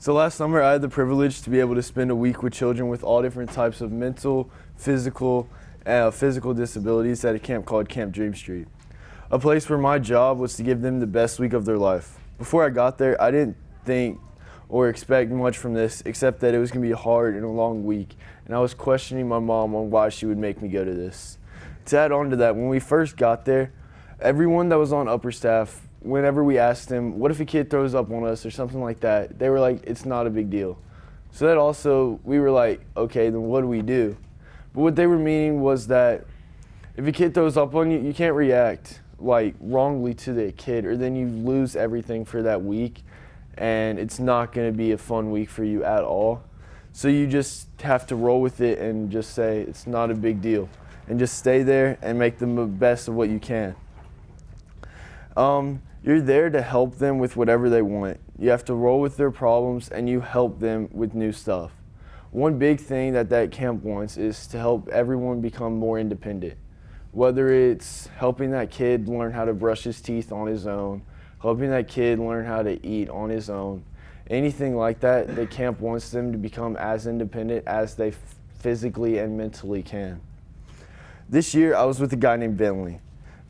So last summer, I had the privilege to be able to spend a week with children with all different types of mental, physical disabilities at a camp called Camp Dream Street, a place where my job was to give them the best week of their life. Before I got there, I didn't think or expect much from this, except that it was going to be hard and a long week, and I was questioning my mom on why she would make me go to this. To add on to that, when we first got there, everyone that was on upper staff, whenever we asked them, what if a kid throws up on us or something like that, they were like, it's not a big deal. So that also, we were like, okay, then what do we do? But what they were meaning was that if a kid throws up on you, you can't react like wrongly to the kid, or then you lose everything for that week, and it's not going to be a fun week for you at all. So you just have to roll with it and just say it's not a big deal, and just stay there and make the best of what you can. You're there to help them with whatever they want. You have to roll with their problems, and you help them with new stuff. One big thing that camp wants is to help everyone become more independent. Whether it's helping that kid learn how to brush his teeth on his own, helping that kid learn how to eat on his own, anything like that, the camp wants them to become as independent as they physically and mentally can. This year, I was with a guy named Bentley.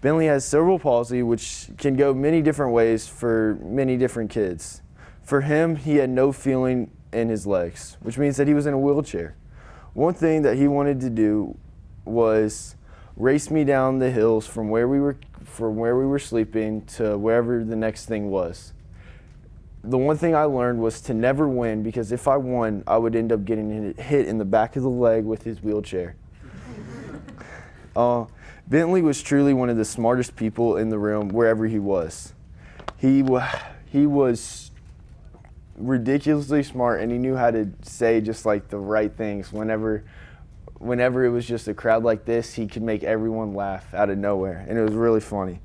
Bentley has cerebral palsy, which can go many different ways for many different kids. For him, he had no feeling in his legs, which means that he was in a wheelchair. One thing that he wanted to do was race me down the hills from where we were sleeping to wherever the next thing was. The one thing I learned was to never win, because if I won, I would end up getting hit in the back of the leg with his wheelchair. Bentley was truly one of the smartest people in the room wherever he was. He was ridiculously smart, and he knew how to say just like the right things. Whenever it was just a crowd like this, he could make everyone laugh out of nowhere, and it was really funny.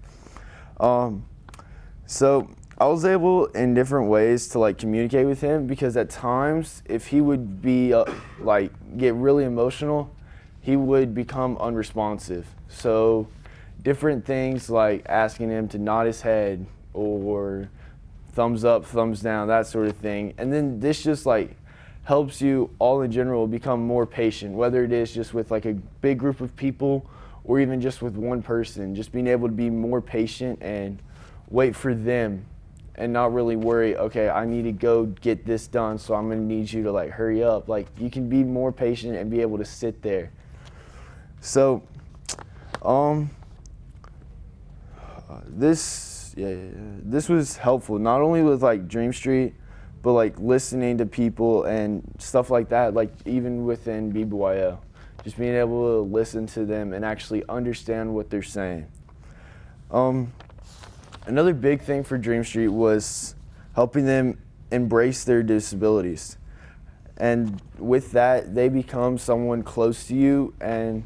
So I was able in different ways to like communicate with him, because at times if he would be get really emotional, he would become unresponsive. So different things like asking him to nod his head or thumbs up, thumbs down, that sort of thing. And then this just like helps you all in general become more patient, whether it is just with like a big group of people or even just with one person, just being able to be more patient and wait for them and not really worry, okay, I need to go get this done, so I'm gonna need you to like hurry up. Like you can be more patient and be able to sit there. So, this was helpful, not only with like Dream Street, but like listening to people and stuff like that, like even within BBYO, just being able to listen to them and actually understand what they're saying. Another big thing for Dream Street was helping them embrace their disabilities. And with that, they become someone close to you, and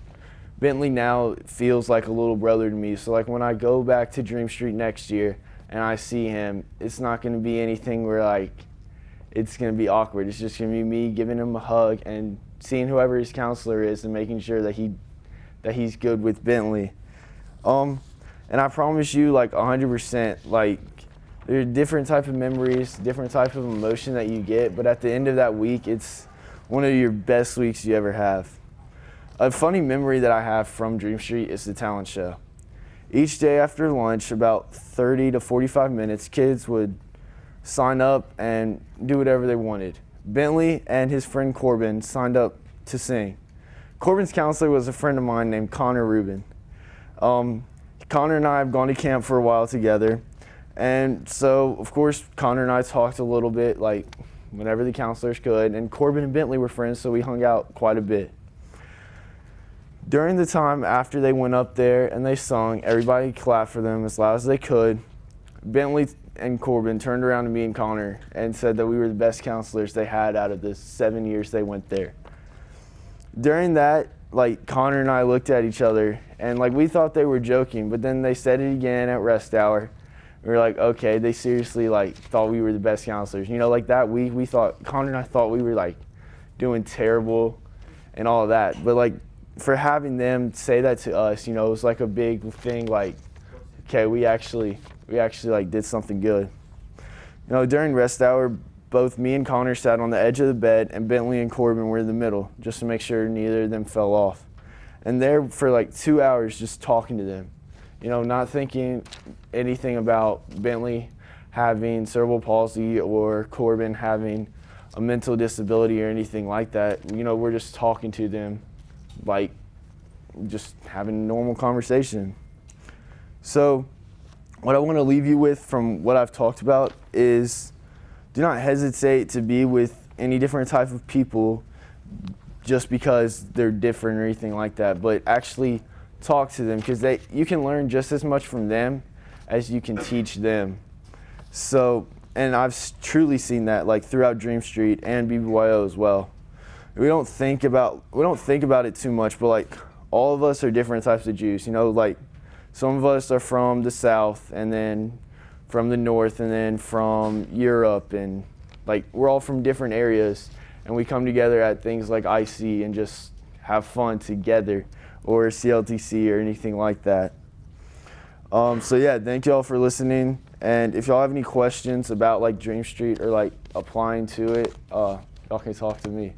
Bentley now feels like a little brother to me. So like when I go back to Dream Street next year and I see him, it's not going to be anything where like it's going to be awkward. It's just going to be me giving him a hug and seeing whoever his counselor is and making sure that he's good with Bentley. And I promise you, like 100%, like there are different type of memories, different type of emotion that you get, but at the end of that week, it's one of your best weeks you ever have. A funny memory that I have from Dream Street is the talent show. Each day after lunch, about 30 to 45 minutes, kids would sign up and do whatever they wanted. Bentley and his friend Corbin signed up to sing. Corbin's counselor was a friend of mine named Connor Rubin. Connor and I have gone to camp for a while together, and so of course Connor and I talked a little bit, like whenever the counselors could, and Corbin and Bentley were friends, so we hung out quite a bit. During the time after they went up there and they sung, everybody clapped for them as loud as they could. Bentley and Corbin turned around to me and Connor and said that we were the best counselors they had out of the 7 years they went there. During that, like Connor and I looked at each other and like we thought they were joking, but then they said it again at rest hour. We were like, okay, they seriously like thought we were the best counselors. You know, like that week we thought, Connor and I thought we were like doing terrible and all of that. But like for having them say that to us, you know, it was like a big thing, like, okay, we actually like did something good. You know, during rest hour, both me and Connor sat on the edge of the bed, and Bentley and Corbin were in the middle, just to make sure neither of them fell off. And there for like 2 hours just talking to them, not thinking anything about Bentley having cerebral palsy or Corbin having a mental disability or anything like that. We're just talking to them like just having a normal conversation. So what I want to leave you with from what I've talked about is do not hesitate to be with any different type of people just because they're different or anything like that, but actually talk to them, because you can learn just as much from them as you can teach them. So, and I've truly seen that like throughout Dream Street and BBYO as well. We don't think about it too much, but like all of us are different types of Jews. Like some of us are from the South, and then from the North, and then from Europe, and like we're all from different areas, and we come together at things like IC and just have fun together, or CLTC or anything like that. So yeah, thank y'all for listening. And if y'all have any questions about like Dream Street or like applying to it, y'all can talk to me.